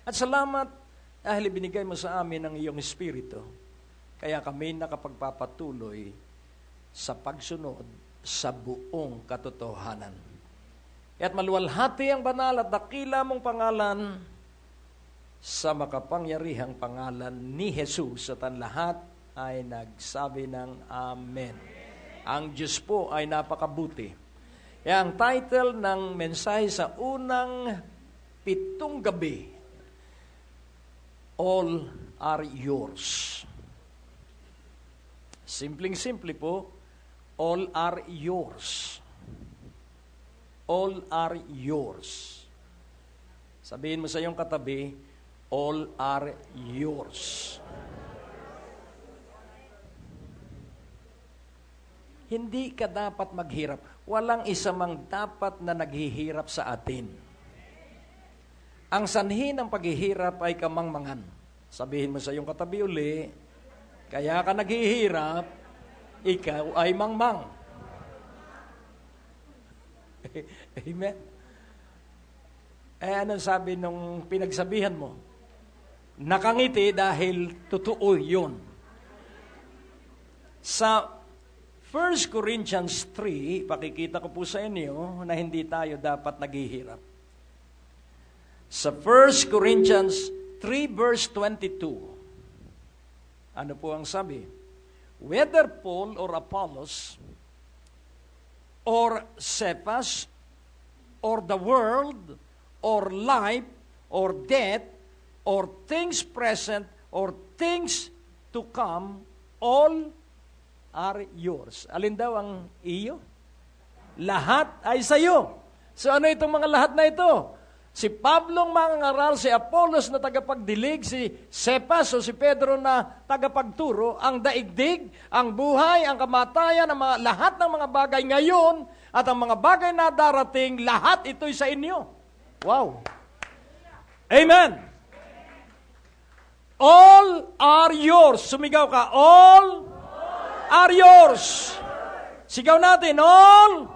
At salamat dahil ibinigay mo sa amin ang iyong Espiritu. Kaya kami nakapagpapatuloy sa pagsunod sa buong katotohanan. At maluwalhati ang banal at dakila mong pangalan sa makapangyarihang pangalan ni Jesus at ang lahat ay nagsabi ng Amen. Ang Diyos po ay napakabuti. Ang title ng mensahe sa unang 7 gabi, All are yours. Simpleng-simple po, all are yours. All are yours. Sabihin mo sa iyong katabi, all are yours. Hindi ka dapat maghirap. Walang isa mang dapat na naghihirap sa atin. Ang sanhi ng paghihirap ay kamangmangan. Sabihin mo sa iyong katabi uli, kaya ka naghihirap, ikaw ay mangmang. Amen? Anong sabi nung pinagsabihan mo? Nakangiti dahil totoo yun. Sa 1 Corinthians 3, pakikita ko po sa inyo na hindi tayo dapat naghihirap. Sa 1 Corinthians 3 verse 22, ano po ang sabi? Whether Paul or Apollos, or Cephas, or the world, or life, or death, or things present, or things to come, all are yours. Alin daw ang iyo? Lahat ay sa iyo. So ano itong mga lahat na ito? Si Pablong mangangaral, si Apollos na tagapagdilig, si Cephas o si Pedro na tagapagturo, ang daigdig, ang buhay, ang kamatayan, lahat ng mga bagay ngayon at ang mga bagay na darating, lahat ito'y sa inyo. Wow! Amen! All are yours. Sumigaw ka, all are yours. Sigaw natin, all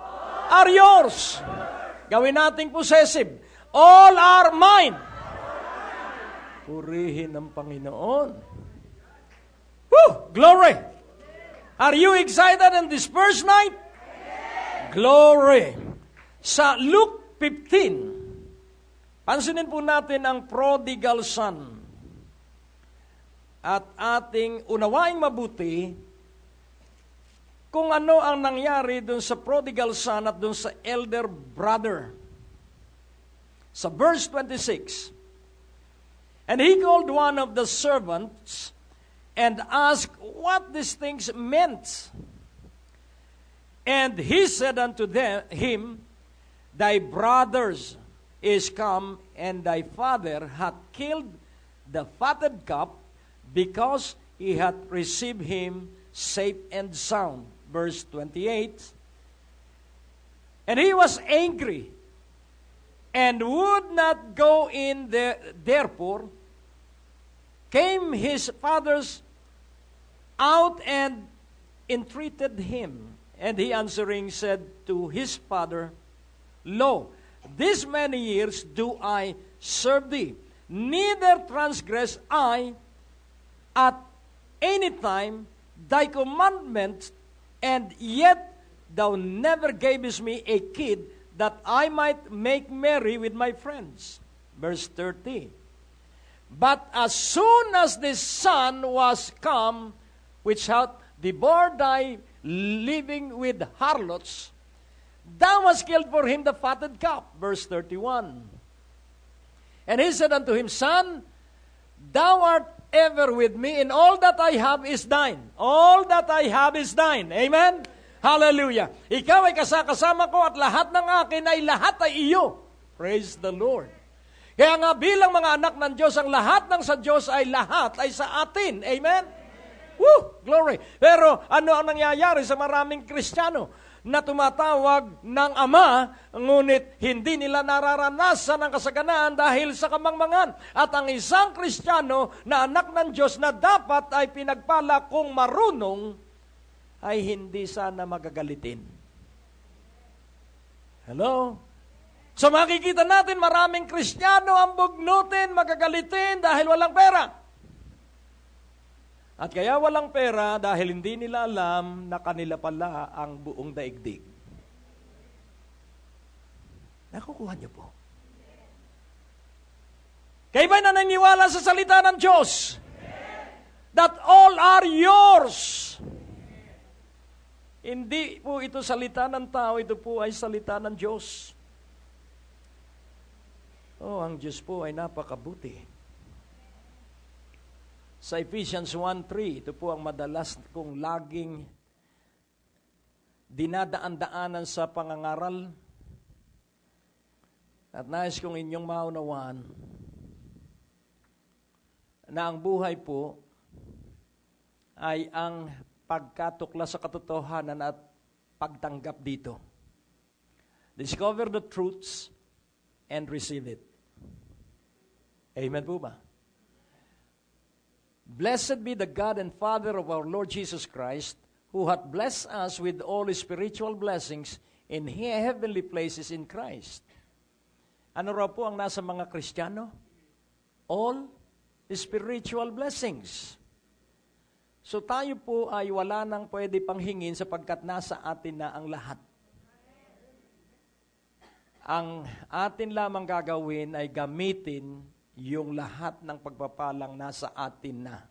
are yours. Gawin nating possessive. All are mine. Purihin ang Panginoon. Woo! Glory! Are you excited in this first night? Glory! Sa Luke 15, pansinin po natin ang prodigal son. At ating unawaing mabuti kung ano ang nangyari dun sa prodigal son at dun sa elder brother. Sa verse 26, and he called one of the servants and asked what these things meant. And he said unto him, thy brothers is come, and thy father hath killed the fatted calf, because he hath received him safe and sound. Verse 28, and he was angry, and would not go in there. Therefore came his fathers out and entreated him. And he answering said to his father, Lo, this many years do I serve thee, neither transgress I at any time thy commandments, and yet thou never gavest me a kid, that I might make merry with my friends. Verse 30. But as soon as the son was come, which hath devoured thy living with harlots, thou hast killed for him the fatted calf. Verse 31. And he said unto him, Son, thou art ever with me, and all that I have is thine. All that I have is thine. Amen? Hallelujah. Ikaw ay kasama ko at lahat ng akin ay lahat ay iyo. Praise the Lord. Kaya nga bilang mga anak ng Diyos, ang lahat ng sa Diyos ay lahat ay sa atin. Amen? Woo! Glory. Pero ano ang nangyayari sa maraming Kristiyano na tumatawag ng Ama, ngunit hindi nila nararanasan ang kasaganaan dahil sa kamangmangan. At ang isang Kristiyano na anak ng Diyos na dapat ay pinagpala kung marunong, ay hindi sana magagalitin. Hello? So makikita natin maraming Kristiyano ang bugnutin, magagalitin dahil walang pera. At kaya walang pera dahil hindi nila alam na kanila pala ang buong daigdig. Nakukuha niyo po. Kayo ba'y naniniwala sa salita ng Diyos? That all are yours. Hindi po ito salita ng tao, ito po ay salita ng Diyos. Ang Diyos po ay napakabuti. Sa Ephesians 1:3, ito po ang madalas kong laging dinadaan-daanan sa pangangaral. At nais kong inyong maunawaan na ang buhay po ay ang pagkatukla sa katotohanan at pagtanggap dito. Discover the truths and receive it. Amen po ba? Blessed be the God and Father of our Lord Jesus Christ, who hath blessed us with all spiritual blessings in heavenly places in Christ. Ano raw po ang nasa mga Kristiyano? All spiritual blessings. So tayo po ay wala nang pwede pang hingin sapagkat nasa atin na ang lahat. Ang atin lamang gagawin ay gamitin yung lahat ng pagpapalang nasa atin na.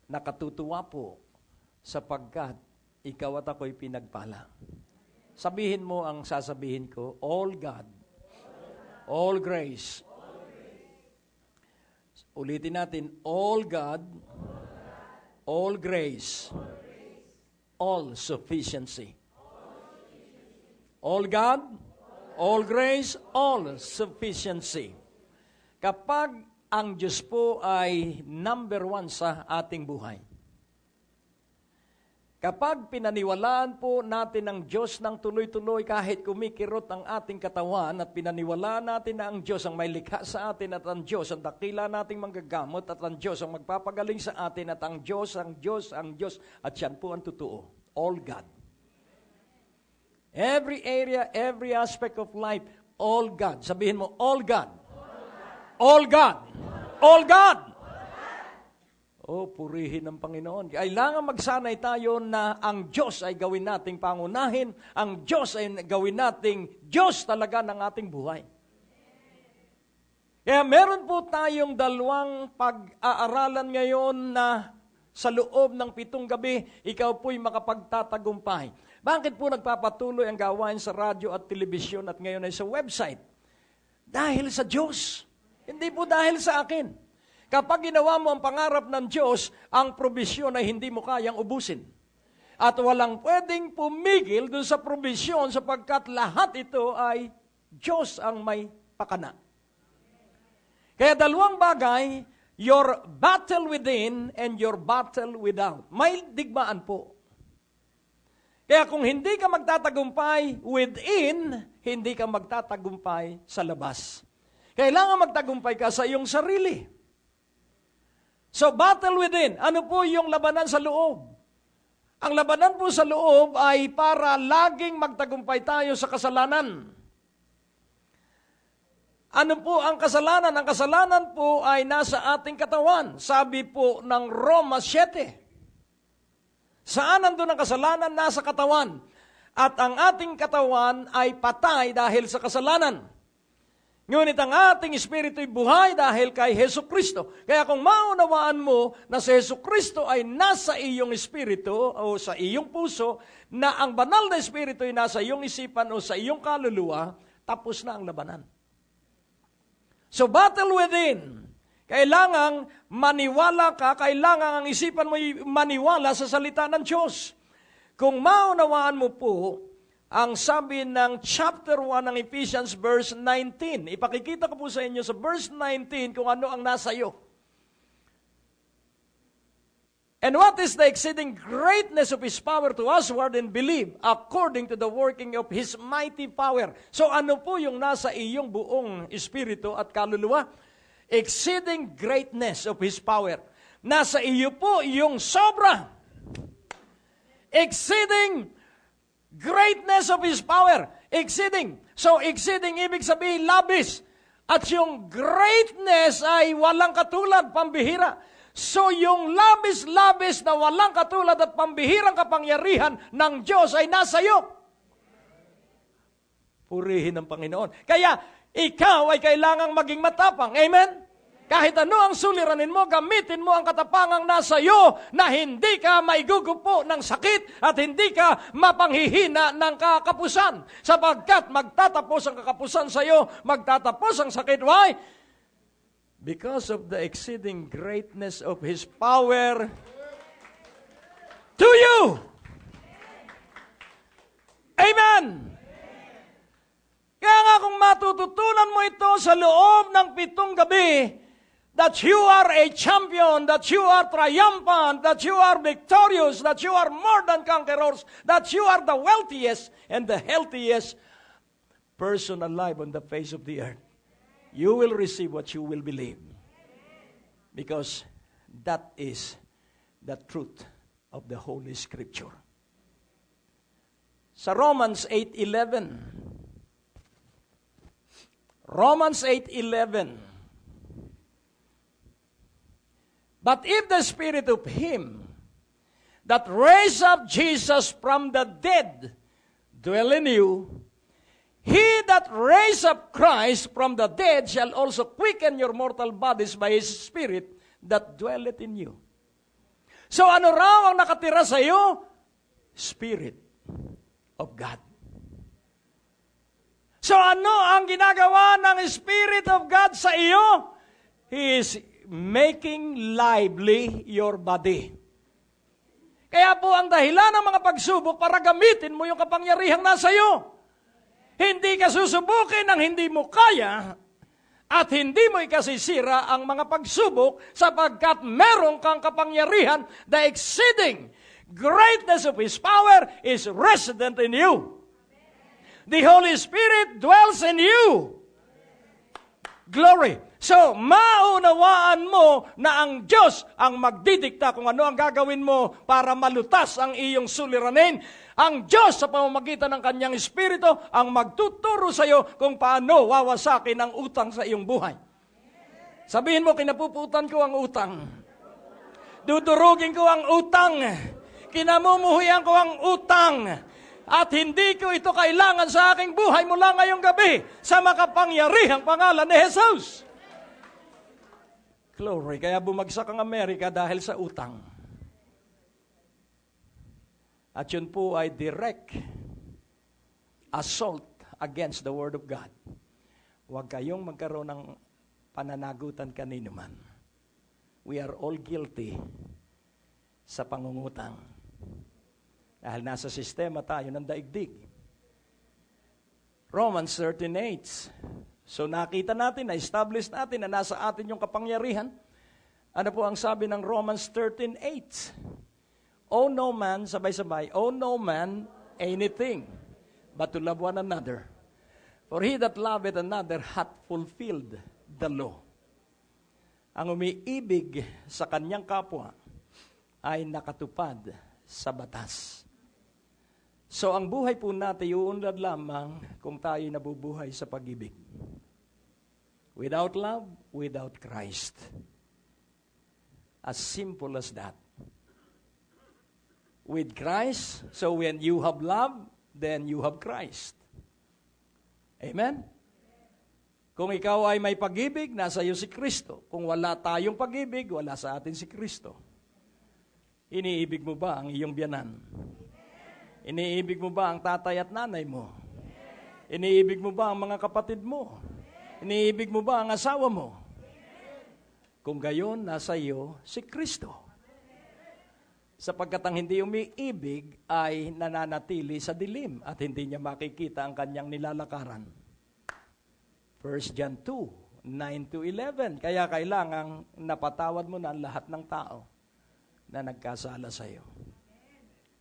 Nakatutuwa po sapagkat ikaw at ako'y pinagpala. Sabihin mo ang sasabihin ko, all God, all grace. Ulitin natin, all God, all grace, all sufficiency. All God, all grace, all sufficiency. Kapag ang Diyos po ay number 1 sa ating buhay, kapag pinaniwalaan po natin ang Diyos ng tuloy-tuloy kahit kumikirot ang ating katawan at pinaniwalaan natin na ang Diyos ang may likha sa atin at ang Diyos ang dakila nating manggagamot at ang Diyos ang magpapagaling sa atin at ang Diyos at siyan po ang totoo. All God. Every area, every aspect of life, all God. Sabihin mo, all God. All God. All God. Purihin ng Panginoon. Kailangan magsanay tayo na ang Diyos ay gawin nating pangunahin, ang Diyos ay gawin nating Diyos talaga ng ating buhay. Kaya meron po tayong dalawang pag-aaralan ngayon na sa loob ng 7 gabi, ikaw po'y makapagtatagumpay. Bakit po nagpapatuloy ang gawain sa radyo at telebisyon at ngayon ay sa website? Dahil sa Diyos. Hindi po dahil sa akin. Kapag ginawa mo ang pangarap ng Diyos, ang probisyon ay hindi mo kayang ubusin. At walang pwedeng pumigil dun sa probisyon sapagkat lahat ito ay Diyos ang may pakana. Kaya dalawang bagay, your battle within and your battle without. May digmaan po. Kaya kung hindi ka magtatagumpay within, hindi ka magtatagumpay sa labas. Kailangan magtagumpay ka sa iyong sarili. So, battle within. Ano po yung labanan sa loob? Ang labanan po sa loob ay para laging magtagumpay tayo sa kasalanan. Ano po ang kasalanan? Ang kasalanan po ay nasa ating katawan. Sabi po ng Roma 7. Saan nandun ang kasalanan? Nasa katawan. At ang ating katawan ay patay dahil sa kasalanan. Ngunit ang ating espiritu'y buhay dahil kay Hesus Kristo. Kaya kung maunawaan mo na si Hesus Kristo ay nasa iyong espiritu o sa iyong puso, na ang banal na espiritu ay nasa iyong isipan o sa iyong kaluluwa, tapos na ang labanan. So battle within. Kailangang maniwala ka, kailangan ang isipan mo maniwala sa salita ng Diyos. Kung maunawaan mo po, ang sabi ng chapter 1 ng Ephesians verse 19. Ipakikita ko po sa inyo sa verse 19 kung ano ang nasa iyo. And what is the exceeding greatness of His power to us who are in believe, according to the working of His mighty power. So ano po yung nasa iyong buong espiritu at kaluluwa? Exceeding greatness of His power. Nasa iyo po yung sobra. Exceeding greatness of His power. Exceeding. So, exceeding, ibig sabihin, labis. At yung greatness ay walang katulad, pambihira. So, yung labis-labis na walang katulad at pambihirang kapangyarihan ng Diyos ay nasa iyo. Purihin ang Panginoon. Kaya, ikaw ay kailangang maging matapang. Amen? Kahit ano ang suliranin mo, gamitin mo ang katapangang nasa iyo na hindi ka maigugupo ng sakit at hindi ka mapanghihina ng kakapusan. Sapagkat magtatapos ang kakapusan sa iyo, magtatapos ang sakit. Why? Because of the exceeding greatness of His power to you. Amen. Kaya nga kung matututunan mo ito sa loob ng 7 gabi, that you are a champion, that you are triumphant, that you are victorious, that you are more than conquerors, that you are the wealthiest and the healthiest person alive on the face of the earth. You will receive what you will believe. Because that is the truth of the Holy Scripture. Sa Romans 8:11. Romans 8:11. But if the Spirit of Him that raised up Jesus from the dead dwell in you, He that raised up Christ from the dead shall also quicken your mortal bodies by His Spirit that dwelleth in you. So ano raw ang nakatira sa iyo? Spirit of God. So ano ang ginagawa ng Spirit of God sa iyo? He is making lively your body. Kaya po ang dahilan ng mga pagsubok para gamitin mo yung kapangyarihang nasa iyo. Hindi ka susubukin ng hindi mo kaya at hindi mo ikasisira ang mga pagsubok sapagkat meron kang kapangyarihan. The exceeding greatness of His power is resident in you. The Holy Spirit dwells in you. Glory. So, maunawaan mo na ang Diyos ang magdidikta kung ano ang gagawin mo para malutas ang iyong suliranin. Ang Diyos sa pamamagitan ng Kanyang Espiritu ang magtuturo sa iyo kung paano wawasakin ang utang sa iyong buhay. Sabihin mo, kinapuputan ko ang utang. Dudurugin ko ang utang. Kinamumuhian ko ang utang. At hindi ko ito kailangan sa aking buhay mula ngayong gabi sa makapangyarihang pangalan ni Jesus. Glory. Kaya bumagsak ang Amerika dahil sa utang. At yun po ay direct assault against the Word of God. Huwag kayong magkaroon ng pananagutan kanino man. We are all guilty sa pangungutang. Dahil nasa sistema tayo ng daigdig. Romans 13:8. So nakita natin, na-establish natin na nasa atin yung kapangyarihan. Ano po ang sabi ng Romans 13:8? Owe no man, sabay-sabay, owe no man anything, but to love one another. For he that loveth another hath fulfilled the law. Ang umiibig sa kanyang kapwa ay nakatupad sa batas. So ang buhay po natin iuunlad lamang kung tayo nabubuhay sa pag-ibig. Without love, without Christ. As simple as that. With Christ, so when you have love, then you have Christ. Amen? Kung ikaw ay may pag-ibig, nasa iyo si Kristo. Kung wala tayong pag-ibig, wala sa atin si Kristo. Iniibig mo ba ang iyong biyanan? Iniibig mo ba ang tatay at nanay mo? Iniibig mo ba ang mga kapatid mo? Iniibig mo ba ang asawa mo? Kung gayon, nasa iyo si Kristo. Sapagkat ang hindi umiibig ay nananatili sa dilim at hindi niya makikita ang kanyang nilalakaran. 1 John 2, 9-11. Kaya kailangang napatawad mo na ang lahat ng tao na nagkasala sa iyo.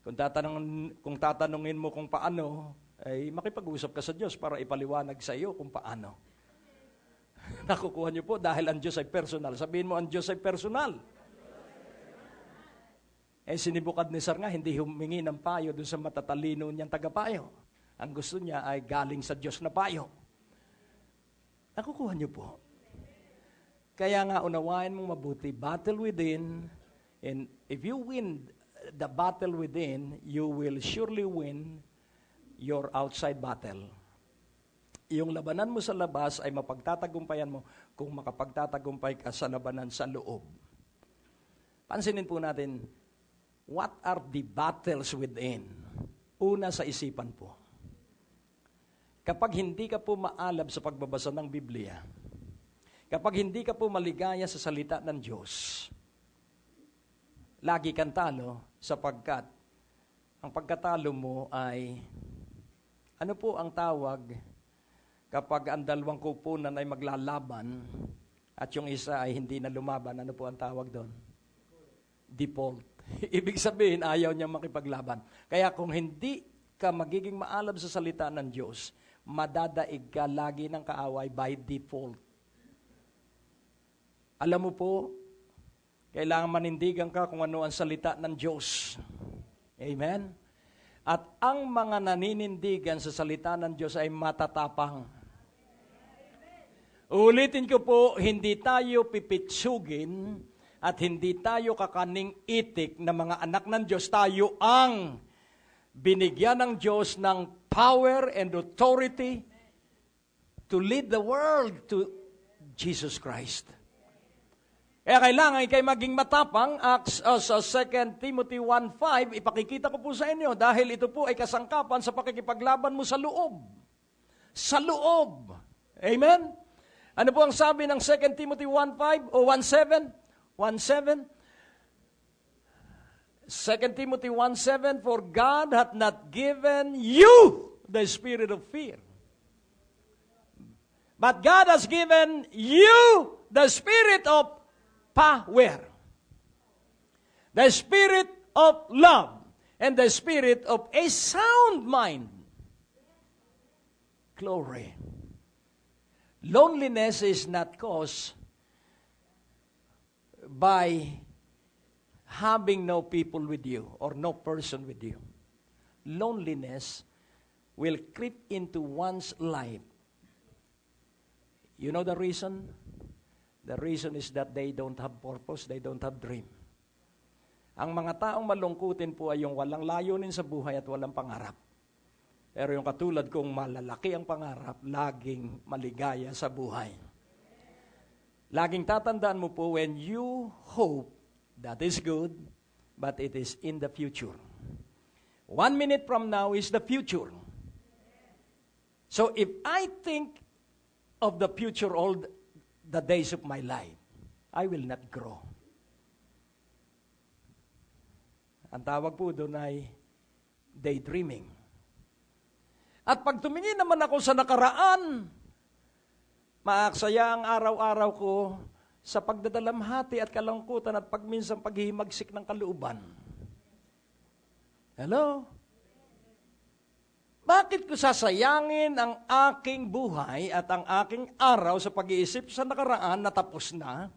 Kung tatanungin mo kung paano, ay makipag-usap ka sa Diyos para ipaliwanag sa iyo kung paano. Nakukuha niyo po dahil ang Diyos ay personal. Sabihin mo, ang Diyos ay personal. Si Nebukadnezar nga, hindi humingi ng payo doon sa matatalino niyang tagapayo. Ang gusto niya ay galing sa Diyos na payo. Nakukuha niyo po. Kaya nga unawain mong mabuti, battle within, and if you win the battle within, you will surely win your outside battle. Yung labanan mo sa labas ay mapagtatagumpayan mo kung makapagtatagumpay ka sa labanan sa loob. Pansinin po natin, what are the battles within? Una sa isipan po. Kapag hindi ka po maalab sa pagbabasa ng Biblia, kapag hindi ka po maligaya sa salita ng Diyos, lagi kang talo sapagkat ang pagkatalo mo ay, ano po ang tawag kapag ang dalawang kupunan ay maglalaban at yung isa ay hindi na lumaban, ano po ang tawag doon? Default. Ibig sabihin, ayaw niya makipaglaban. Kaya kung hindi ka magiging maalab sa salita ng Diyos, madadaig ka lagi ng kaaway by default. Alam mo po, kailangan manindigan ka kung ano ang salita ng Diyos. Amen? At ang mga naninindigan sa salita ng Diyos ay matatapang. Ulitin ko po, hindi tayo pipitsugin at hindi tayo kakaning itik na mga anak ng Diyos. Tayo ang binigyan ng Diyos ng power and authority to lead the world to Jesus Christ. Kaya kailangan kayo maging matapang sa 2 Timothy 1:5, ipakikita ko po sa inyo dahil ito po ay kasangkapan sa pakikipaglaban mo sa loob. Sa loob. Amen? Ano po ang sabi ng 2 Timothy 1:5 o 1:7? 1:7? 2 Timothy 1:7, for God hath not given you the spirit of fear, but God has given you the spirit of power, the spirit of love, and the spirit of a sound mind. Glory. Loneliness is not caused by having no people with you or no person with you. Loneliness will creep into one's life. You know the reason? The reason is that they don't have purpose, they don't have dream. Ang mga taong malungkutin po ay yung walang layunin sa buhay at walang pangarap. Pero yung katulad kong malalaki ang pangarap, laging maligaya sa buhay. Laging tatandaan mo po, when you hope, that is good, but it is in the future. 1 minute from now is the future. So if I think of the future all the days of my life, I will not grow. Ang tawag po doon ay daydreaming. At pag tumingin naman ako sa nakaraan, maaksaya ang araw-araw ko sa pagdadalamhati at kalungkutan at pagminsang paghihimagsik ng kalooban. Hello? Bakit ko sasayangin ang aking buhay at ang aking araw sa pag-iisip sa nakaraan na tapos na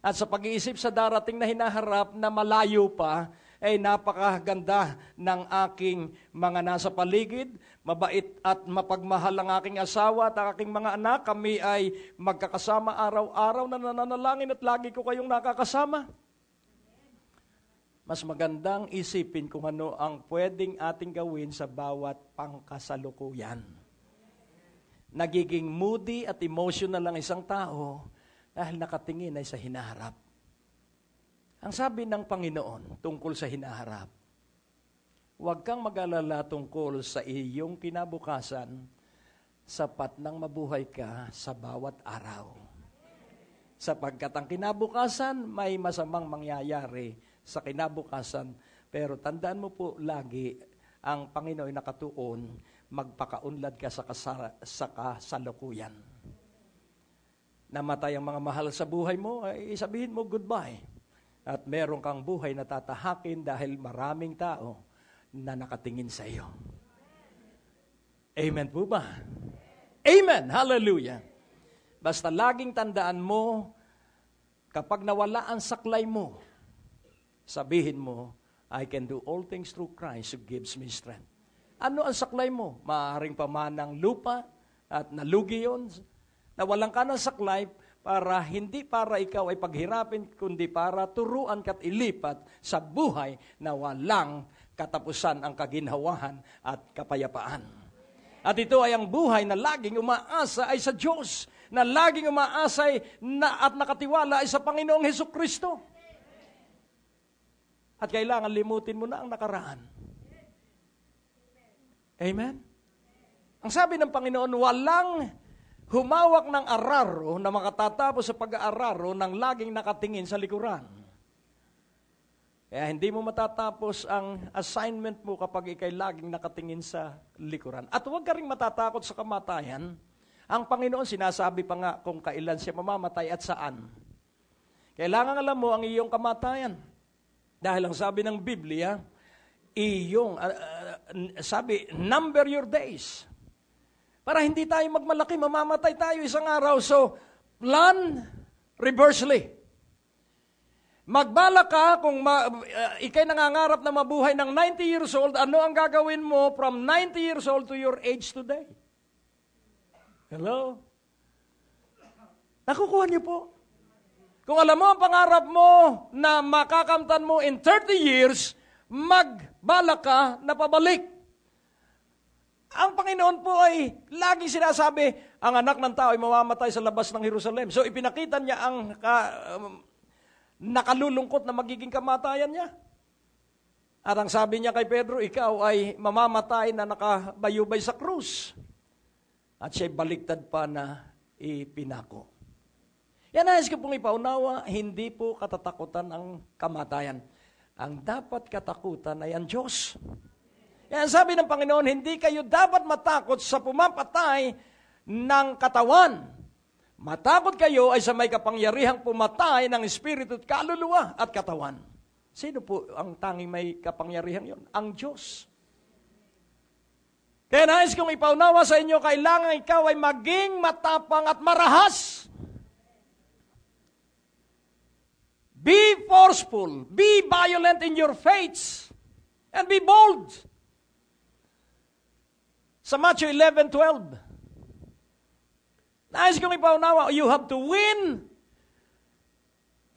at sa pag-iisip sa darating na hinaharap na malayo pa, ay napakaganda ng aking mga nasa paligid, mabait at mapagmahal ang aking asawa at ang aking mga anak. Kami ay magkakasama araw-araw na nananalangin at lagi ko kayong nakakasama. Mas magandang isipin kung ano ang pwedeng ating gawin sa bawat pangkasalukuyan. Nagiging moody at emotional lang isang tao dahil nakatingin ay sa hinaharap. Ang sabi ng Panginoon tungkol sa hinaharap, huwag kang mag-alala tungkol sa iyong kinabukasan, sapat nang mabuhay ka sa bawat araw. Sapagkat ang kinabukasan, may masamang mangyayari sa kinabukasan, pero tandaan mo po lagi, ang Panginoon ay nakatuon, magpakaunlad ka sa kasalukuyan. Namatay ang mga mahal sa buhay mo, ay sabihin mo goodbye. At meron kang buhay na tatahakin dahil maraming tao na nakatingin sa iyo. Amen po ba? Amen! Hallelujah! Basta laging tandaan mo, kapag nawala ang saklay mo, sabihin mo, I can do all things through Christ who gives me strength. Ano ang saklay mo? Maaaring pamanang lupa at nalugi yun. Nawalan ka ng saklay hindi para ikaw ay paghirapin, kundi para turuan ka't ilipat sa buhay na walang katapusan ang kaginhawahan at kapayapaan. At ito ay ang buhay na laging umaasa ay sa Diyos, na laging umaasa at nakatiwala ay sa Panginoong Hesukristo. At kailangan limutin mo na ang nakaraan. Amen? Ang sabi ng Panginoon, walang humawak ng araro na makatatapos sa pag-aararo ng laging nakatingin sa likuran. Kaya hindi mo matatapos ang assignment mo kapag ikay laging nakatingin sa likuran. At huwag ka rin matatakot sa kamatayan. Ang Panginoon sinasabi pa nga kung kailan siya mamamatay at saan. Kailangan alam mo ang iyong kamatayan. Dahil ang sabi ng Biblia, number your days. Para hindi tayo magmalaki, mamamatay tayo isang araw. So, plan reversely. Magbala ka kung ikay nangangarap na mabuhay ng 90 years old, ano ang gagawin mo from 90 years old to your age today? Hello? Nakukuha niyo po? Kung alam mo ang pangarap mo na makakamtan mo in 30 years, magbala ka na pabalik. Ang Panginoon po ay laging sinasabi, ang anak ng tao ay mamamatay sa labas ng Jerusalem. So ipinakita niya ang nakalulungkot na magiging kamatayan niya. At ang sabi niya kay Pedro, ikaw ay mamamatay na nakabayubay sa krus. At siya'y baliktad pa na ipinako. Yan nais ko pong ipaunawa, hindi po katatakutan ang kamatayan. Ang dapat katakutan ay ang Diyos. Yan sabi ng Panginoon, hindi kayo dapat matakot sa pumapatay ng katawan. Matakot kayo ay sa may kapangyarihang pumatay ng espiritu at kaluluwa at katawan. Sino po ang tanging may kapangyarihang yon? Ang Diyos. Kaya nais kong ipaunawa sa inyo, kailangan ikaw ay maging matapang at marahas. Be forceful, be violent in your faiths, and be bold. Sa Matthew 11:12, nais kong ipaunawa, you have to win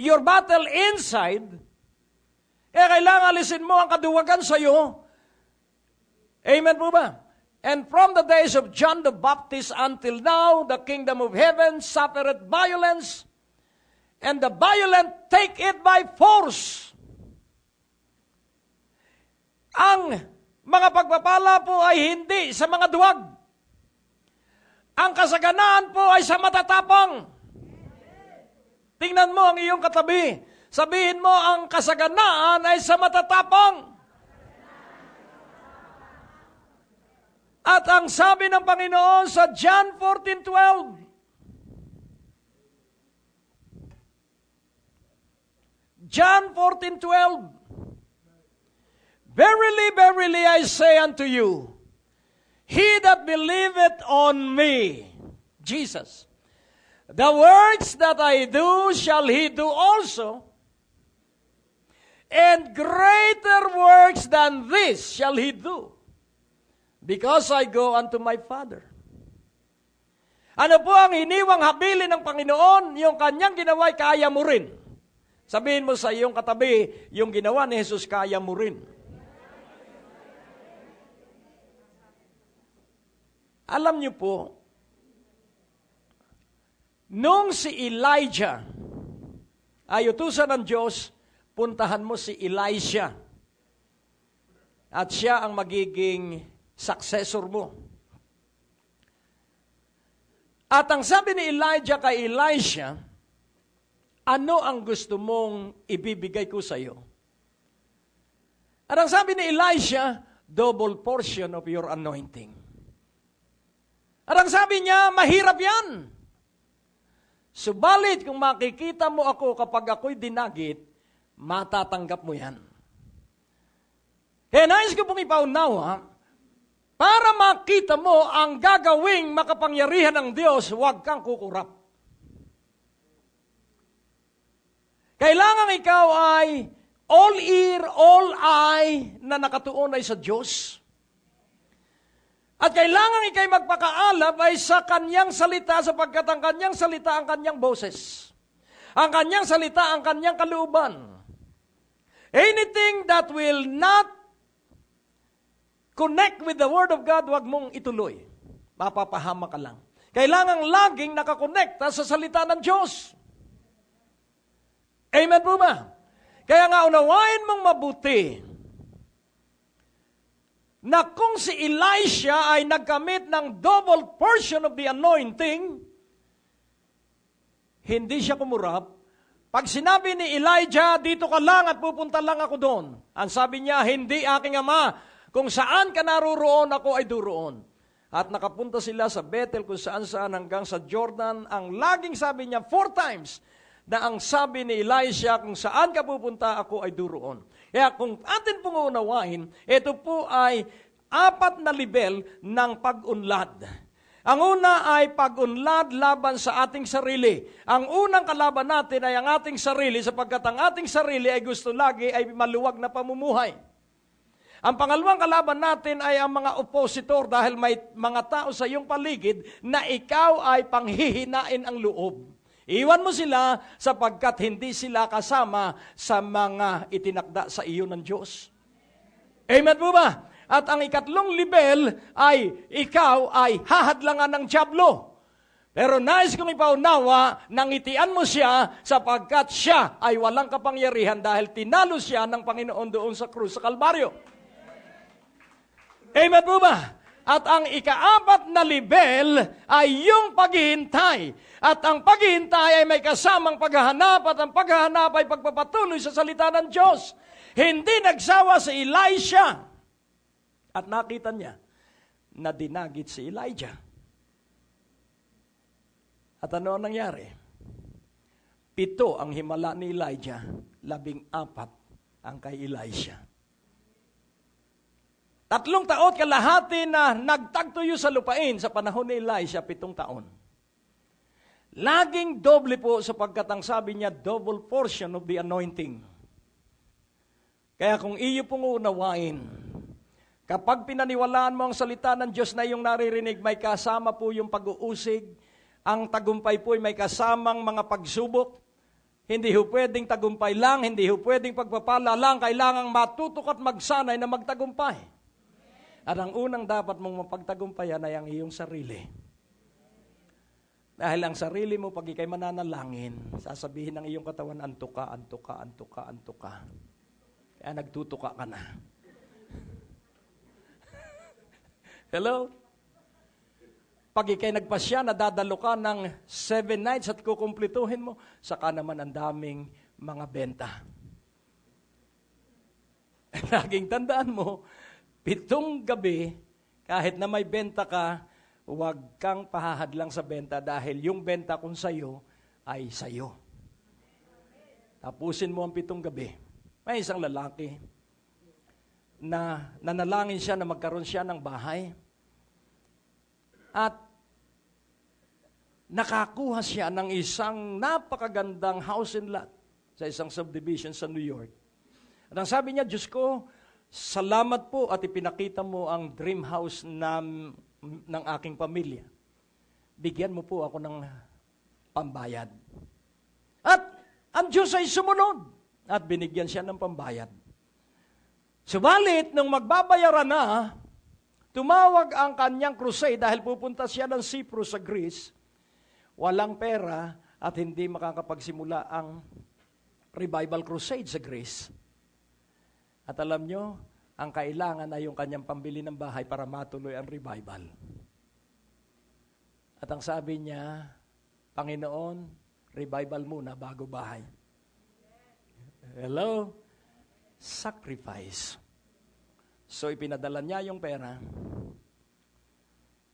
your battle inside. Kaya kailangan alisin mo ang kaduwagan sa iyo. Amen po ba? And from the days of John the Baptist until now, the kingdom of heaven suffereth violence, and the violent take it by force. Ang mga pagpapala po ay hindi sa mga duwag. Ang kasaganaan po ay sa matatapang. Tingnan mo ang iyong katabi. Sabihin mo, ang kasaganaan ay sa matatapang. At ang sabi ng Panginoon sa John 14:12, John 14:12, Verily, verily, I say unto you, he that believeth on me, Jesus, the works that I do shall he do also, and greater works than this shall he do, because I go unto my Father. Ano po ang iniwang habilin ng Panginoon? Yung kanyang ginawa'y kaya mo rin. Sabihin mo sa iyong katabi, yung ginawa ni Jesus, kaya mo rin. Alam niyo po, nung si Elijah ay utusan ng Diyos, puntahan mo si Elisha. At siya ang magiging successor mo. At ang sabi ni Elijah kay Elisha, ano ang gusto mong ibibigay ko sa iyo? At ang sabi ni Elisha, double portion of your anointing. At ang sabi niya, mahirap yan. Subalit, kung makikita mo ako kapag ako'y dinagit, matatanggap mo yan. Kaya nais ko pong ipaunawa, para makita mo ang gagawing makapangyarihan ng Diyos, huwag kang kukurap. Kailangan ikaw ay all ear, all eye na nakatuon ay sa Diyos. At kailangan ikay magpakaalam ay sa kanyang salita sapagkat ang kanyang salita ang kanyang boses. Ang kanyang salita ang kanyang kalooban. Anything that will not connect with the Word of God, wag mong ituloy. Mapapahama ka lang. Kailangan laging nakakonekta sa salita ng Diyos. Amen po ba? Kaya nga unawain mong mabuti na kung si Elisha ay nagkamit ng double portion of the anointing, hindi siya kumurap. Pag sinabi ni Elijah, dito ka lang at pupunta lang ako doon. Ang sabi niya, hindi aking ama, kung saan ka naruroon, ako ay duroon. At nakapunta sila sa Bethel kung saan-saan hanggang sa Jordan. Ang laging sabi niya 4 times na ang sabi ni Elisha, kung saan ka pupunta, ako ay duroon. Kaya kung atin pong unawain, ito po ay 4 na level ng pag-unlad. Ang una ay pag-unlad laban sa ating sarili. Ang unang kalaban natin ay ang ating sarili sapagkat ang ating sarili ay gusto lagi ay maluwag na pamumuhay. Ang pangalawang kalaban natin ay ang mga opositor dahil may mga tao sa iyong paligid na ikaw ay panghihinain ang loob. Iwan mo sila sapagkat hindi sila kasama sa mga itinakda sa iyo ng Diyos. Amen po ba? At ang ikatlong level ay ikaw ay hahadlangan ng dyablo. Pero nais kong ipaunawa, nangitian mo siya sapagkat siya ay walang kapangyarihan dahil tinalo siya ng Panginoon doon sa krus sa Kalbaryo. Amen po ba? At ang ika-4 na level ay yung paghihintay. At ang paghihintay ay may kasamang paghahanap at ang paghahanap ay pagpapatuloy sa salita ng Diyos. Hindi nagsawa si Elisha. At nakita niya na dinagit si Elijah. At ano ang nangyari? 7 ang himala ni Elijah, 14 ang kay Elisha. 3 taon kalahati na nagtagtuyo sa lupain sa panahon ni Elisha, 7 taon. Laging doble po sapagkat ang sabi niya, double portion of the anointing. Kaya kung iyo pong unawain, kapag pinaniwalaan mo ang salita ng Diyos na iyong naririnig, may kasama po yung pag-uusig, ang tagumpay po ay may kasamang mga pagsubok. Hindi ho pwedeng tagumpay lang, hindi ho pwedeng pagpapala lang, kailangang matutok at magsanay na magtagumpay. At ang unang dapat mong mapagtagumpayan ay ang iyong sarili. Dahil ang sarili mo, pag ikay mananalangin, sasabihin ng iyong katawan, antuka, antuka, antuka, antuka. Kaya nagtutuka ka na. Hello? Pag ikay nagpasya, nadadalo ka ng 7 nights at kukumplituhin mo, saka naman ang daming mga benta. Laging tandaan mo, 7 gabi, kahit na may benta ka, huwag kang pahahadlang sa benta dahil yung benta kung sayo ay sayo. Tapusin mo ang 7 gabi. May isang lalaki na nanalangin siya na magkaroon siya ng bahay at nakakuha siya ng isang napakagandang house and lot sa isang subdivision sa New York. At ang sabi niya, Diyos ko, salamat po at ipinakita mo ang dream house ng aking pamilya. Bigyan mo po ako ng pambayad. At ang Diyos ay sumunod at binigyan siya ng pambayad. Subalit, nung magbabayaran na, tumawag ang kanyang crusade dahil pupunta siya ng Cyprus sa Greece. Walang pera at hindi makakapagsimula ang revival crusade sa Greece. At alam nyo, ang kailangan ay yung kanyang pambili ng bahay para matuloy ang revival. At ang sabi niya, Panginoon, revival muna bago bahay. Hello? Sacrifice. So ipinadala niya yung pera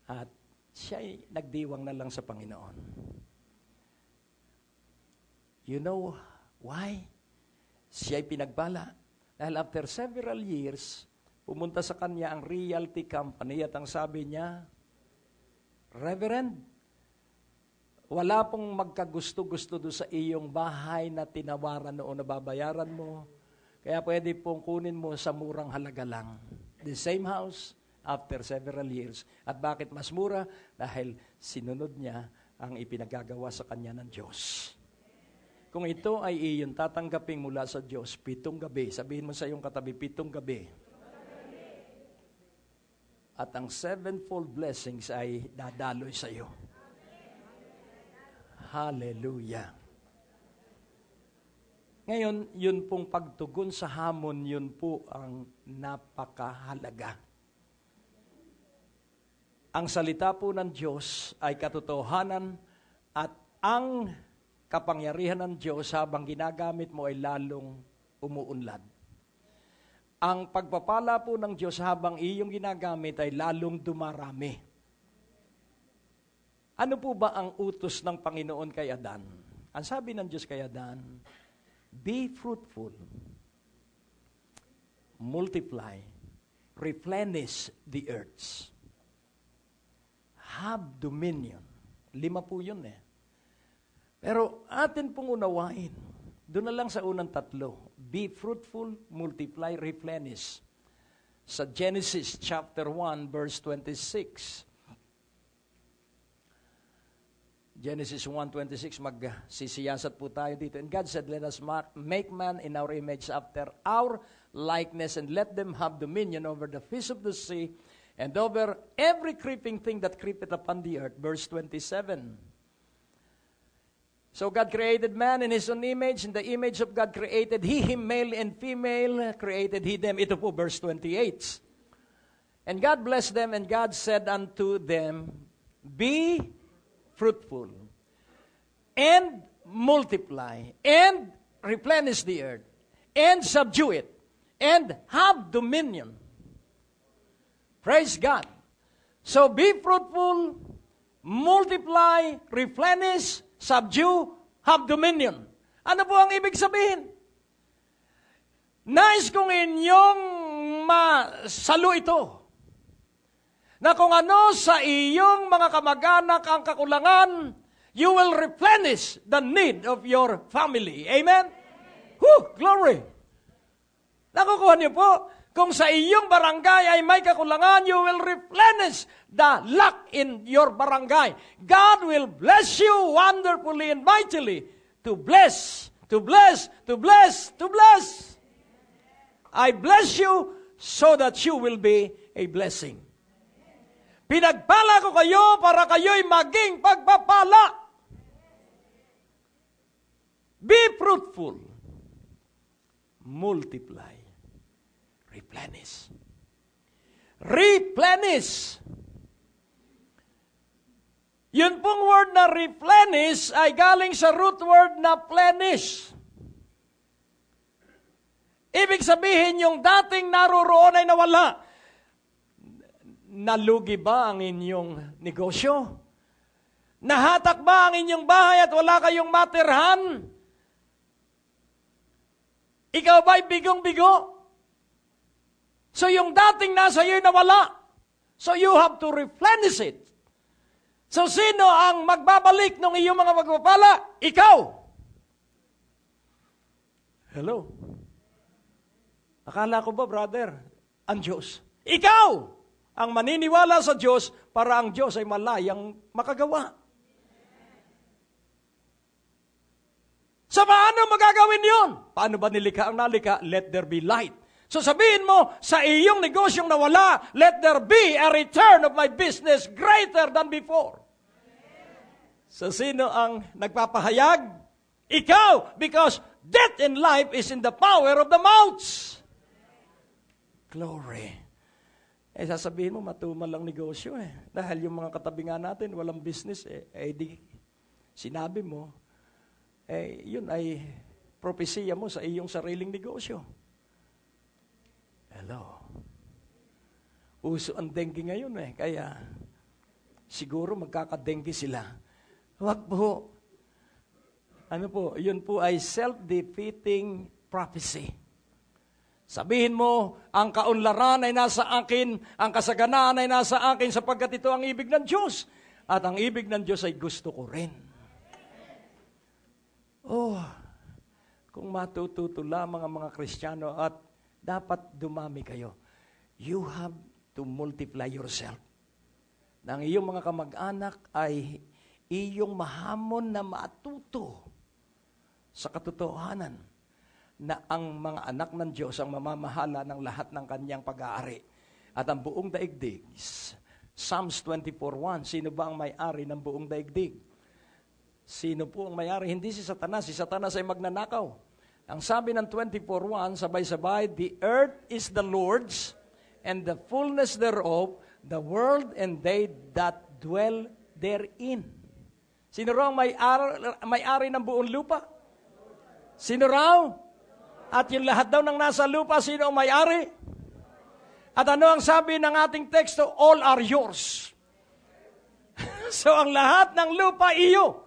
at siya'y nagdiwang na lang sa Panginoon. You know why? Siya'y pinagbala. Dahil after several years, pumunta sa kanya ang realty company at ang sabi niya, Reverend, wala pong magkagusto-gusto doon sa iyong bahay na tinawaran noon na babayaran mo. Kaya pwede pong kunin mo sa murang halaga lang. The same house, after several years. At bakit mas mura? Dahil sinunod niya ang ipinagagawa sa kanya ng Diyos. Kung ito ay iyong tatanggapin mula sa Diyos, 7 gabi, sabihin mo sa iyong katabi, 7 gabi. At ang 7-fold blessings ay dadaloy sa iyo. Hallelujah. Ngayon, yun pong pagtugon sa hamon, yun po ang napakahalaga. Ang salita po ng Diyos ay katotohanan at ang kapangyarihan ng Diyos habang ginagamit mo ay lalong umuunlad. Ang pagpapala po ng Diyos habang iyong ginagamit ay lalong dumarami. Ano po ba ang utos ng Panginoon kay Adan? Ang sabi ng Diyos kay Adan, be fruitful, multiply, replenish the earths. Have dominion. 5 po yun eh. Pero atin pong unawain, doon na lang sa unang 3, be fruitful, multiply, replenish. Sa Genesis chapter 1, verse 26. Genesis 1:26, magsisiyasat po tayo dito. And God said, let us make man in our image after our likeness, and let them have dominion over the fish of the sea, and over every creeping thing that creepeth upon the earth. Verse 27. So God created man in His own image. In the image of God created He him, male and female, created He them. Ito po, verse 28. And God blessed them, and God said unto them, be fruitful, and multiply, and replenish the earth, and subdue it, and have dominion. Praise God. So be fruitful, multiply, replenish, subdue, have dominion. Ano po ang ibig sabihin? Nais kong inyong masalo ito, na kung ano sa iyong mga kamag-anak ang kakulangan, you will replenish the need of your family. Amen? Glory! Nakukuha niyo po? Kung sa iyong barangay ay may kakulangan, you will replenish the lack in your barangay. God will bless you wonderfully and mightily to bless, to bless, to bless, to bless. I bless you so that you will be a blessing. Pinagpala ko kayo para kayo'y maging pagpapala. Be fruitful, multiply, replenish. Replenish. Yun pong word na replenish ay galing sa root word na plenish. Ibig sabihin, yung dating naroroon ay nawala. Nalugi ba ang inyong negosyo? Nahatak ba ang inyong bahay at wala kayong matirhan? Ikaw ba'y bigong-bigo? So yung dating nasa iyo nawala. So you have to replenish it. So sino ang magbabalik ng iyong mga pagpapala? Ikaw. Hello. Akala ko ba, brother, ang Diyos? Ikaw ang maniniwala sa Diyos para ang Diyos ay malayang makagawa. Sa paano magagawin yun? Paano ba nilikha ang nalikha? Let there be light. So sabihin mo, sa iyong negosyong nawala, let there be a return of my business greater than before. So sino ang nagpapahayag? Ikaw, because death and life is in the power of the mouths. Glory. Sasabihin mo, matumal lang negosyo Dahil yung mga katabi nga natin, walang business di sinabi mo, yun ay propesya mo sa iyong sariling negosyo. Hello. Uso ang dengue ngayon kaya siguro magkakadengge sila. Huwag po. Ano po, yun po ay self-defeating prophecy. Sabihin mo, ang kaunlaran ay nasa akin, ang kasaganaan ay nasa akin sapagkat ito ang ibig ng Diyos. At ang ibig ng Diyos ay gusto ko rin. Kung matututo lamang ang mga Kristiyano at dapat dumami kayo, you have to multiply yourself. Na ang iyong mga kamag-anak ay iyong mahamon na matuto sa katotohanan na ang mga anak ng Diyos ang mamamahala ng lahat ng kanyang pag-aari. At ang buong daigdig, Psalms 24:1, sino ba ang may-ari ng buong daigdig? Sino po ang may-ari? Hindi si Satanas. Si Satanas ay magnanakaw. Ang sabi ng 24:1, sabay-sabay, the earth is the Lord's, and the fullness thereof, the world and they that dwell therein. Sino raw may-ari ng buong lupa? Sino raw? At yung lahat daw ng nasa lupa, sino ang may-ari? At ano ang sabi ng ating teksto? All are yours. So ang lahat ng lupa iyo.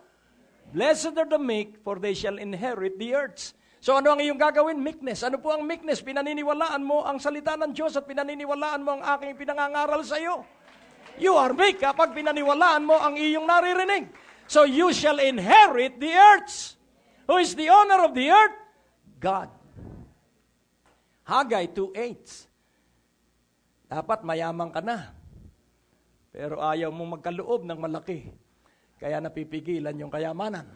Blessed are the meek, for they shall inherit the earth. So ano ang iyong gagawin? Meekness. Ano po ang meekness? Pinaniniwalaan mo ang salita ng Diyos at pinaniniwalaan mo ang aking pinangangaral sa iyo. You are meek kapag pinaniwalaan mo ang iyong naririnig. So you shall inherit the earth. Who is the owner of the earth? God. Haggai 2:8. Dapat mayaman ka na. Pero ayaw mong magkaloob ng malaki. Kaya napipigilan yung kayamanan.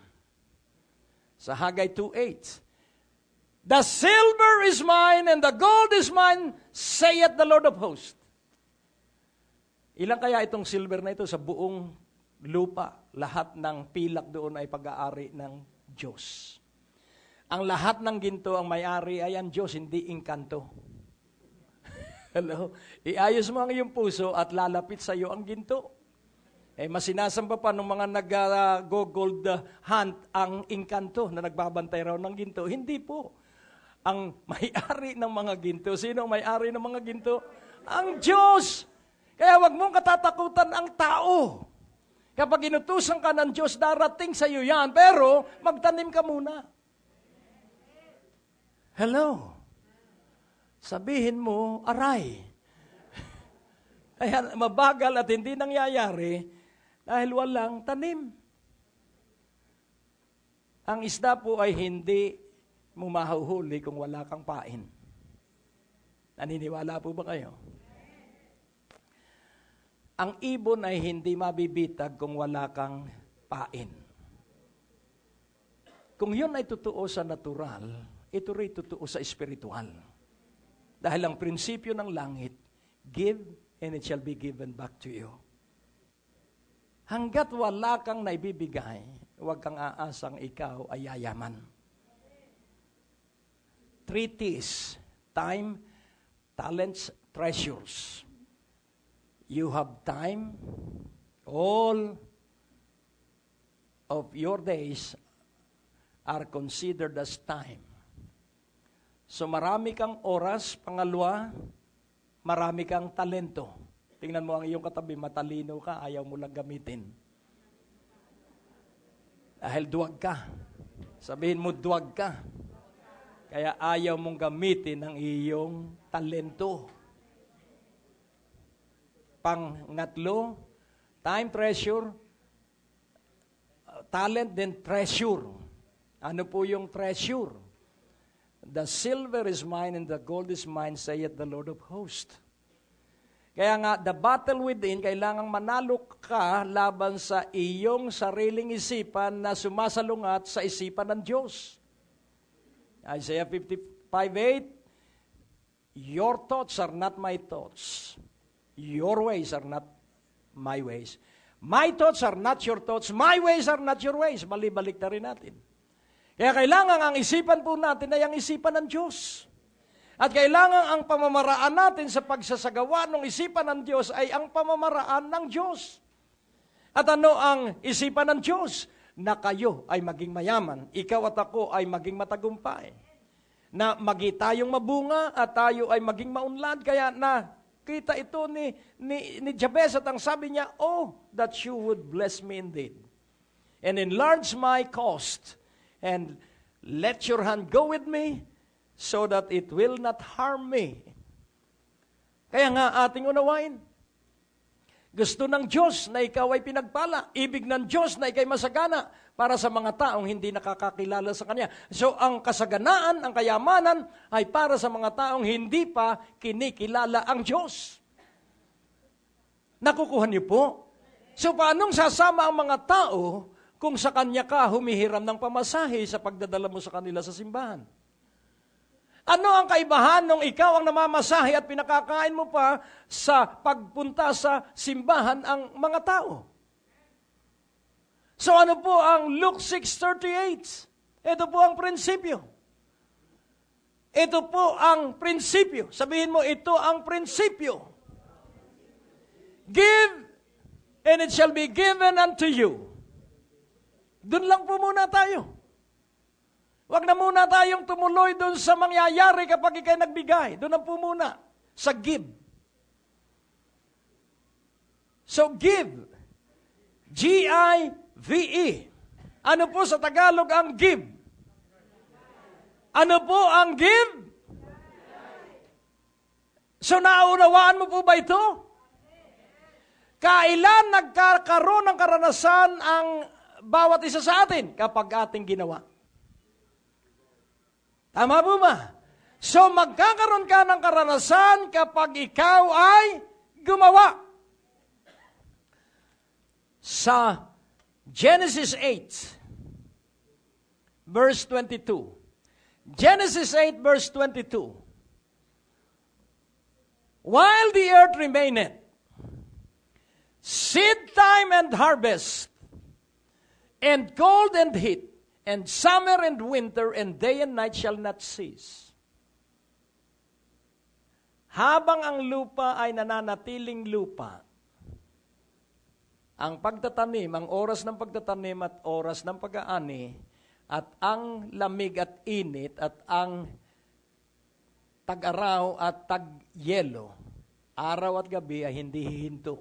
Sa Haggai 2:8, the silver is mine and the gold is mine, saith the Lord of hosts. Ilang kaya itong silver na ito sa buong lupa? Lahat ng pilak doon ay pag-aari ng Diyos. Ang lahat ng ginto ang may-ari ay ang Diyos, hindi engkanto. Hello? Iayos mo ang iyong puso at lalapit sa iyo ang ginto. Mas sinasamba pa ng mga nag-gold hunt ang engkanto na nagbabantay raw ng ginto. Hindi po. Ang may-ari ng mga ginto, sino ang may-ari ng mga ginto? Ang Diyos! Kaya wag mong katatakutan ang tao. Kapag inutusan ka ng Diyos, darating sa iyo yan. Pero magtanim ka muna. Hello? Sabihin mo, aray. Kaya mabagal at hindi nangyayari dahil walang tanim. Ang isda po ay hindi mo mahuhuli kung wala kang pain. Naniniwala po ba kayo? Ang ibon ay hindi mabibitag kung wala kang pain. Kung yun ay totoo sa natural, ito rin totoo sa espiritual. Dahil ang prinsipyo ng langit, give and it shall be given back to you. Hanggat wala kang naibibigay, huwag kang aasang ikaw ay yayaman. 3 T's, time, talents, treasures. You have time, all of your days are considered as time. So marami kang oras, pangalawa, marami kang talento. Tingnan mo ang iyong katabi, matalino ka, ayaw mo lang gamitin. Dahil duwag ka. Sabihin mo, duwag ka. Kaya ayaw mong gamitin ang iyong talento. Pangatlo, time, treasure, talent, then treasure. Ano po yung treasure? The silver is mine and the gold is mine, saith the Lord of hosts. Kaya nga, the battle within, kailangang manalo ka laban sa iyong sariling isipan na sumasalungat sa isipan ng Diyos. Isaiah 55:8, your thoughts are not my thoughts. Your ways are not my ways. My thoughts are not your thoughts. My ways are not your ways. Balik na rin natin. Kaya kailangan ang isipan po natin ay ang isipan ng Diyos. At kailangan ang pamamaraan natin sa pagsasagawa ng isipan ng Diyos ay ang pamamaraan ng Diyos. At ano ang isipan ng Diyos? Na kayo ay maging mayaman, ikaw at ako ay maging matagumpay. Na tayong mabunga at tayo ay maging maunlad. Kaya kita ito ni Jabez at ang sabi niya, oh, that you would bless me indeed. And enlarge my coast. And let your hand go with me so that it will not harm me. Kaya nga ating unawain, gusto ng Diyos na ikaw ay pinagpala. Ibig ng Diyos na ikay masagana para sa mga taong hindi nakakakilala sa Kanya. So ang kasaganaan, ang kayamanan ay para sa mga taong hindi pa kinikilala ang Diyos. Nakukuha niyo po? So paanong sasama ang mga tao kung sa kanya ka humihiram ng pamasahe sa pagdadala mo sa kanila sa simbahan? Ano ang kaibahan nung ikaw ang namamasahe at pinakakain mo pa sa pagpunta sa simbahan ang mga tao? So ano po ang Luke 6:38? Ito po ang prinsipyo. Ito po ang prinsipyo. Sabihin mo, ito ang prinsipyo. Give, and it shall be given unto you. Doon lang po muna tayo. Huwag na muna tayong tumuloy doon sa mangyayari kapag ikay nagbigay. Doon lang po muna sa give. So give. G-I-V-E. Ano po sa Tagalog ang give? Ano po ang give? So naunawaan mo po ba ito? Kailan nagkakaroon ng karanasan ang bawat isa sa atin? Kapag ating ginawa. Tama po ba? So magkakaroon ka ng karanasan kapag ikaw ay gumawa. Sa Genesis 8, verse 22. Genesis 8, verse 22. While the earth remaineth, seed time and harvest, and cold and heat, and summer and winter, and day and night shall not cease. Habang ang lupa ay nananatiling lupa, ang pagtatanim, ang oras ng pagtatanim at oras ng pag-aani, at ang lamig at init, at ang tag-araw at tag-yelo, araw at gabi ay hindi hihinto.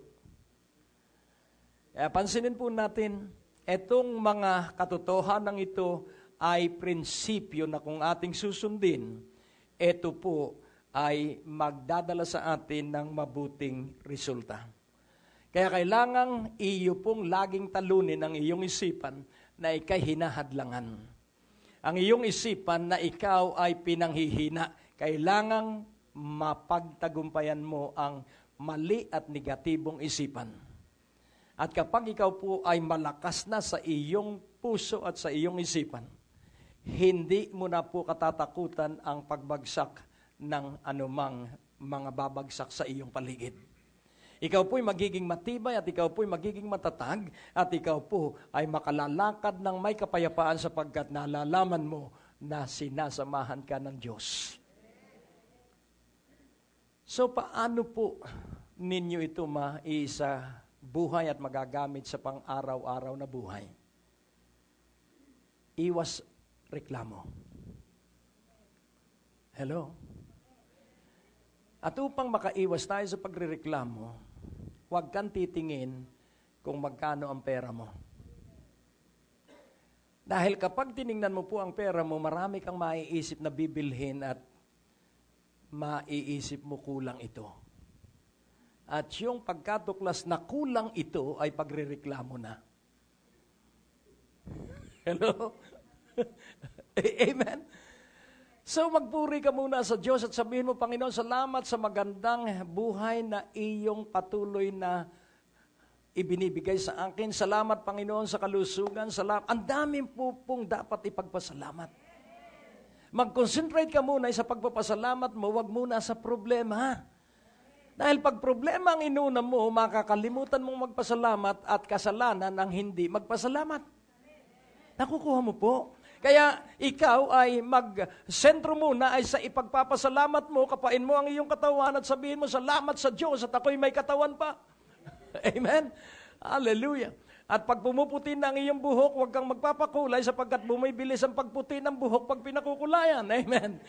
Kaya pansinin po natin, etong mga katotohanan ito ay prinsipyo na kung ating susundin, ito po ay magdadala sa atin ng mabuting resulta. Kaya kailangang iyo pong laging talunin ang iyong isipan na ikay hinahadlangan. Ang iyong isipan na ikaw ay pinanghihina. Kailangang mapagtagumpayan mo ang mali at negatibong isipan. At kapag ikaw po ay malakas na sa iyong puso at sa iyong isipan, hindi mo na po katatakutan ang pagbagsak ng anumang mga babagsak sa iyong paligid. Ikaw po'y magiging matibay at ikaw po'y magiging matatag at ikaw po ay makalalakad ng may kapayapaan sapagkat nalalaman mo na sinasamahan ka ng Diyos. So paano po ninyo ito maiisa buhay at magagamit sa pang-araw-araw na buhay? Iwas reklamo. Hello? At upang makaiwas tayo sa pagrereklamo, huwag kang titingin kung magkano ang pera mo. Dahil kapag tiningnan mo po ang pera mo, marami kang maiisip na bibilhin at maiisip mo kulang ito. At yung pagkatuklas na kulang ito ay pagrereklamo na. Hello? Amen? So magpuri ka muna sa Diyos at sabihin mo, Panginoon, salamat sa magandang buhay na iyong patuloy na ibinibigay sa akin. Salamat, Panginoon, sa kalusugan. Salamat. Ang dami po pong dapat ipagpasalamat. Mag-concentrate ka muna sa pagpapasalamat mo, wag muna sa problema. Dahil pag problema ang inuna mo, makakalimutan mong magpasalamat at kasalanan ang hindi magpasalamat. Nakukuha mo po. Kaya ikaw ay mag-sentro muna ay sa ipagpapasalamat mo, kapain mo ang iyong katawan at sabihin mo, salamat sa Diyos at ako'y may katawan pa. Amen? Hallelujah. At pag pumuputi na ang iyong buhok, huwag kang magpapakulay sapagkat bumibilis ang pagputi ng buhok pag pinakukulayan. Amen?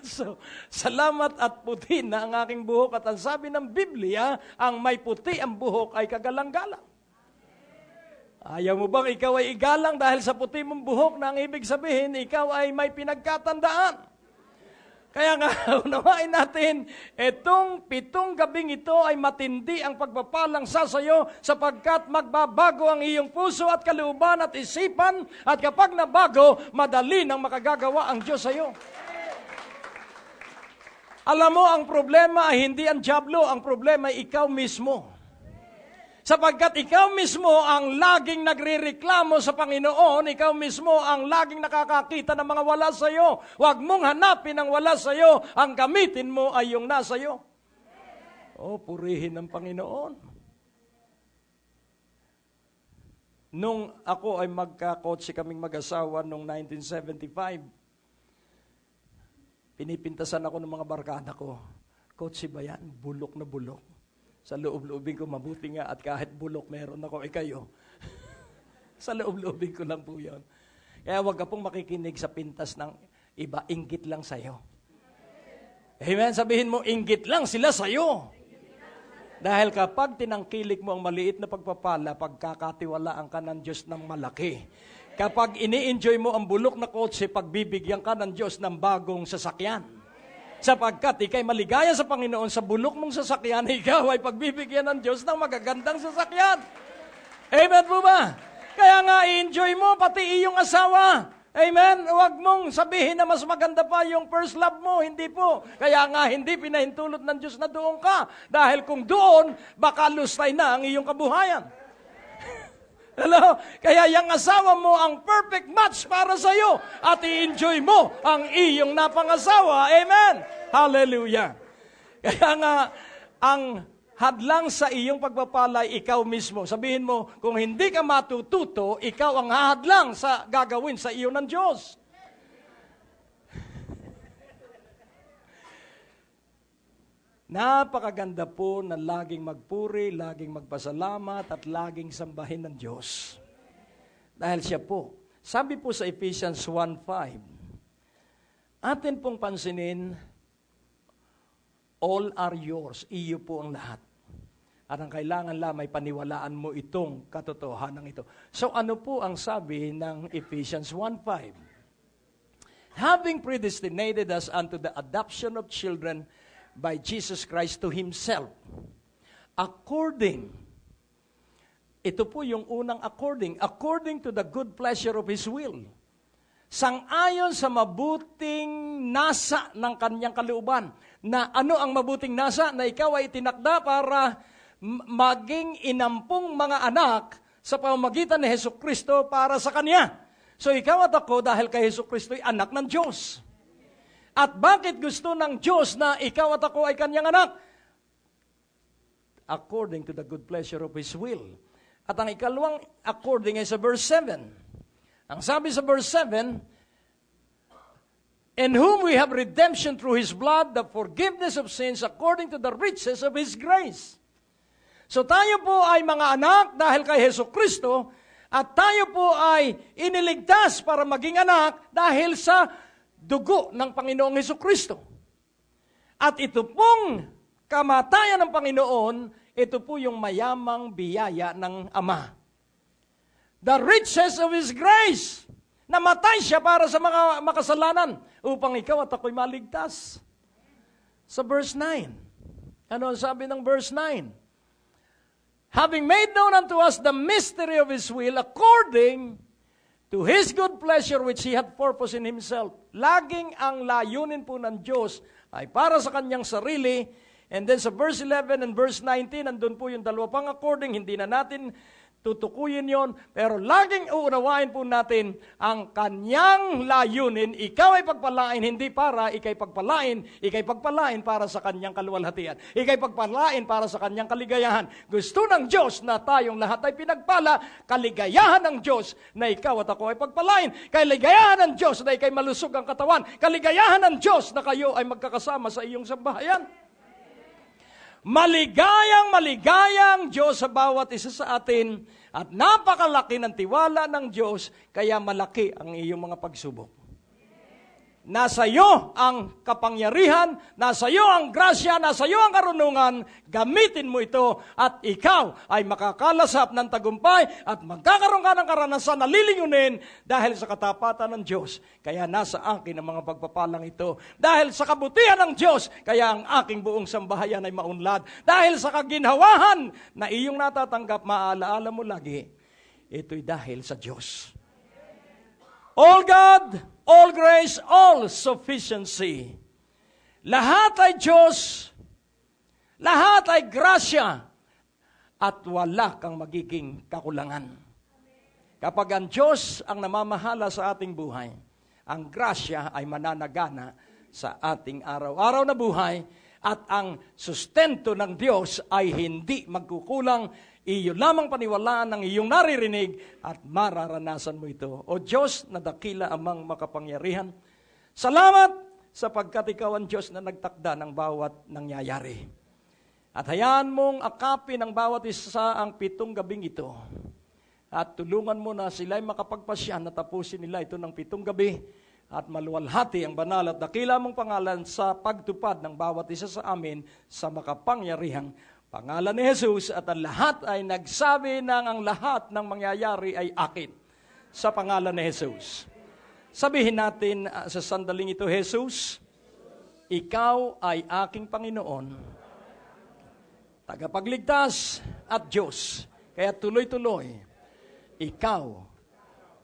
So, salamat at puti na ang aking buhok at ang sabi ng Biblia, ang may puti ang buhok ay kagalang-galang. Ayaw mo bang ikaw ay igalang dahil sa puti mong buhok na ang ibig sabihin, ikaw ay may pinagkatandaan? Kaya nga, unawain natin, itong 7 gabing ito ay matindi ang pagpapalang sa sayo sapagkat magbabago ang iyong puso at kalooban at isipan at kapag nabago, madali nang makagagawa ang Diyos sa iyo. Alam mo, ang problema ay hindi ang dyablo, ang problema ay ikaw mismo. Sapagkat ikaw mismo ang laging nagrereklamo sa Panginoon, ikaw mismo ang laging nakakakita ng mga wala sa iyo. Huwag mong hanapin ang wala sa iyo, ang gamitin mo ay yung nasa iyo. Purihin ng Panginoon. Nung ako ay magkakotse kaming mag-asawa noong 1975, pinipintasan ako ng mga barkada ko. Kotse ba yan? Bulok na bulok. Sa loob-loobin ko, mabuti nga at kahit bulok meron ako, kayo. Sa loob-loobin ko lang po yun. Kaya huwag ka pong makikinig sa pintas ng iba, inggit lang sa'yo. Amen? Sabihin mo, inggit lang sila sa'yo. Dahil kapag tinangkilik mo ang maliit na pagpapala, pagkakatiwalaan ka ng Diyos ng malaki. Kapag ini-enjoy mo ang bulok na kotse, pagbibigyan ka ng Diyos ng bagong sasakyan. Sapagkat ikay maligaya sa Panginoon sa bulok mong sasakyan, ikaw ay pagbibigyan ng Diyos ng magagandang sasakyan. Amen po ba? Kaya nga, i-enjoy mo pati iyong asawa. Amen? Huwag mong sabihin na mas maganda pa yung first love mo. Hindi po. Kaya nga, hindi pinahintulot ng Diyos na doon ka. Dahil kung doon, baka lustay na ang iyong kabuhayan. Hello? Kaya yung asawa mo ang perfect match para sa iyo at i-enjoy mo ang iyong napangasawa. Amen? Hallelujah. Kaya nga, ang hadlang sa iyong pagpapalay, ikaw mismo. Sabihin mo, kung hindi ka matututo, ikaw ang hahadlang sa gagawin sa iyo ng Diyos. Napakaganda po na laging magpuri, laging magpasalamat, at laging sambahin ng Diyos. Dahil siya po. Sabi po sa Ephesians 1:5, atin pong pansinin, all are yours. Iyo po ang lahat. At ang kailangan lamang, paniwalaan mo itong katotohanan ito. So ano po ang sabi ng Ephesians 1:5? Having predestinated us unto the adoption of children by Jesus Christ to Himself. According, ito po yung unang according to the good pleasure of His will. Sang-ayon sa mabuting nasa ng Kanyang kalooban. Na ano ang mabuting nasa? Na ikaw ay tinakda para maging inampong mga anak sa pamamagitan ni Hesukristo para sa Kanya. So ikaw at ako, dahil kay Hesukristo ay anak ng Diyos. At bakit gusto ng Diyos na ikaw at ako ay Kanyang anak? According to the good pleasure of His will. At ang ikalawang according ay sa verse 7. Ang sabi sa verse 7, in whom we have redemption through His blood, the forgiveness of sins according to the riches of His grace. So tayo po ay mga anak dahil kay Hesukristo, at tayo po ay iniligtas para maging anak dahil sa dugo ng Panginoong Hesukristo. At ito pong kamatayan ng Panginoon, ito po yung mayamang biyaya ng Ama. The riches of His grace. Namatay siya para sa mga makasalanan upang ikaw at ako'y maligtas. Sa verse 9. Ano ang sabi ng verse 9? Having made known unto us the mystery of His will according to His good pleasure which He had purpose in Himself. Laging ang layunin po ng Diyos ay para sa Kanyang sarili. And then sa verse 11 and verse 19, nandun po yung dalawa pang according, hindi na natin tutukuyin yon, pero laging uunawain po natin ang Kanyang layunin. Ikaw ay pagpalain, hindi para ikay pagpalain, ikay pagpalain para sa Kanyang kaluwalhatian. Ikay pagpalain para sa Kanyang kaligayahan. Gusto ng Diyos na tayong lahat ay pinagpala, kaligayahan ng Diyos na ikaw at ako ay pagpalain. Kaligayahan ng Diyos na ikay malusog ang katawan. Kaligayahan ng Diyos na kayo ay magkakasama sa iyong sambahayan. Maligayang Diyos sa bawat isa sa atin at napakalaki ng tiwala ng Diyos, kaya malaki ang iyong mga pagsubok. Nasa iyo ang kapangyarihan, nasa iyo ang grasya, nasa iyo ang karunungan, gamitin mo ito at ikaw ay makakalasap ng tagumpay at magkakaroon ka ng karanasan na lilingunin dahil sa katapatan ng Diyos. Kaya nasa akin ang mga pagpapalang ito. Dahil sa kabutihan ng Diyos, kaya ang aking buong sambahayan ay maunlad. Dahil sa kaginhawahan na iyong natatanggap, maalaala mo lagi, ito'y dahil sa Diyos. All God, all grace, all sufficiency. Lahat ay Diyos, lahat ay grasya, at wala kang magiging kakulangan. Kapag ang Diyos ang namamahala sa ating buhay, ang grasya ay mananagana sa ating araw-araw na buhay at ang sustento ng Diyos ay hindi magkukulang. Iyo lamang paniwalaan ng iyong naririnig at mararanasan mo ito. O Diyos na dakila amang makapangyarihan, salamat sapagkat ikaw ang Diyos na nagtakda ng bawat nangyayari. At hayaan mong akapin ng bawat isa ang 7 gabing ito. At tulungan mo na sila'y makapagpasya na tapusin nila ito ng 7 gabi at maluwalhati ang banal at dakila mong pangalan sa pagtupad ng bawat isa sa amin sa makapangyarihang pangalan ni Jesus. At ang lahat ay nagsabi ng ang lahat ng mangyayari ay akin sa pangalan ni Jesus. Sabihin natin sa sandaling ito, Jesus, ikaw ay aking Panginoon, tagapagligtas at Diyos. Kaya tuloy-tuloy, ikaw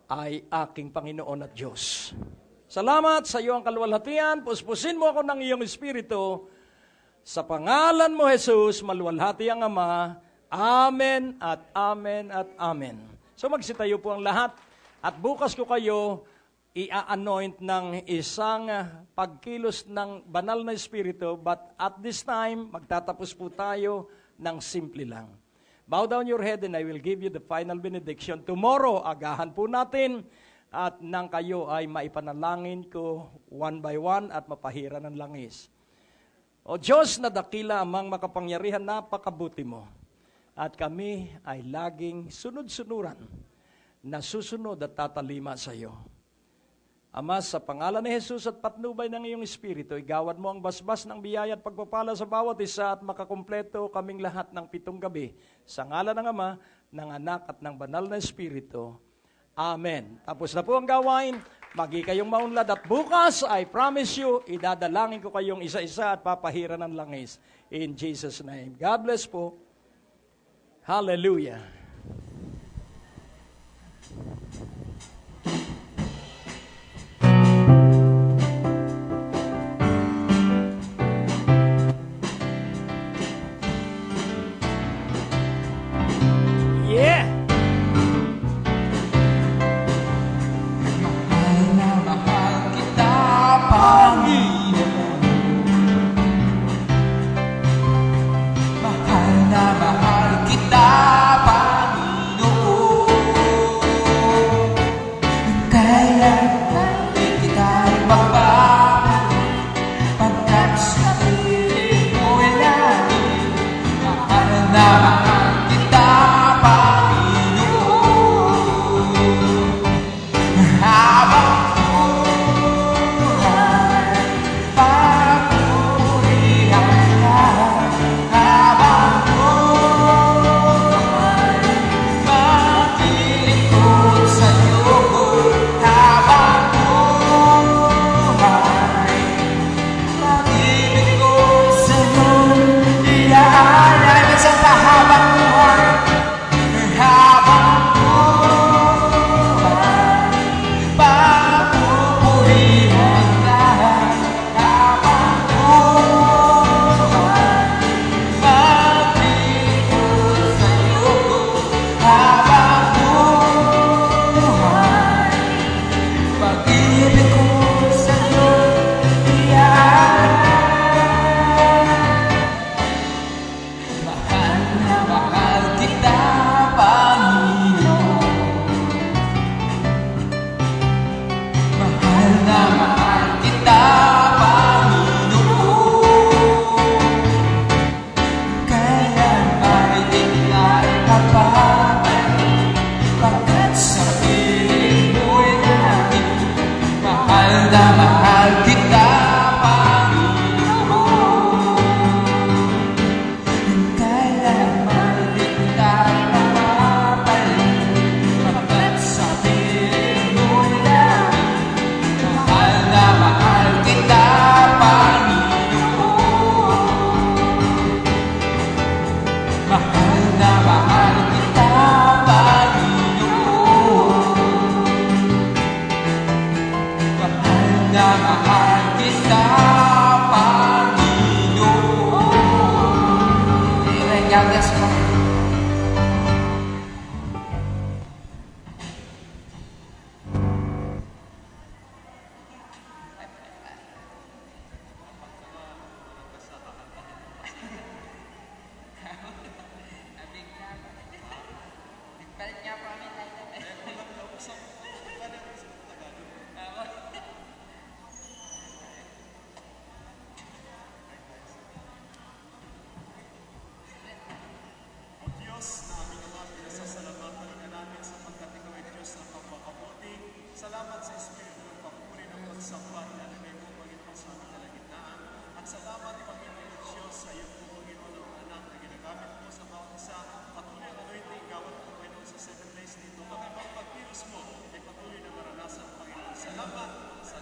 ay aking Panginoon at Diyos. Salamat sa iyong kaluwalhatian. Puspusin mo ako ng iyong Espiritu. Sa pangalan mo, Jesus, maluwalhati ang Ama. Amen at amen at amen. So magsitayo po ang lahat. At bukas ko kayo i-anoint ng isang pagkilos ng banal na Espiritu, but at this time, magtatapos po tayo ng simple lang. Bow down your head and I will give you the final benediction. Tomorrow, agahan po natin at nang kayo ay maipanalangin ko one by one at mapahira ng langis. O Diyos na dakila amang makapangyarihan, napakabuti mo. At kami ay laging sunod-sunuran, nasusunod at tatalima sa iyo. Ama, sa pangalan ni Jesus at patnubay ng iyong Espiritu, igawad mo ang basbas ng biyaya at pagpapala sa bawat isa at makakumpleto kaming lahat ng 7 gabi. Sa ngalan ng Ama, ng Anak at ng Banal na Espiritu. Amen. Tapos na po ang gawain, magi kayong maunlad at bukas, I promise you, idadalangin ko kayong isa-isa at papahira ng langis. In Jesus' name. God bless po. Hallelujah.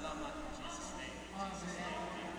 Salamat in Jesus' name.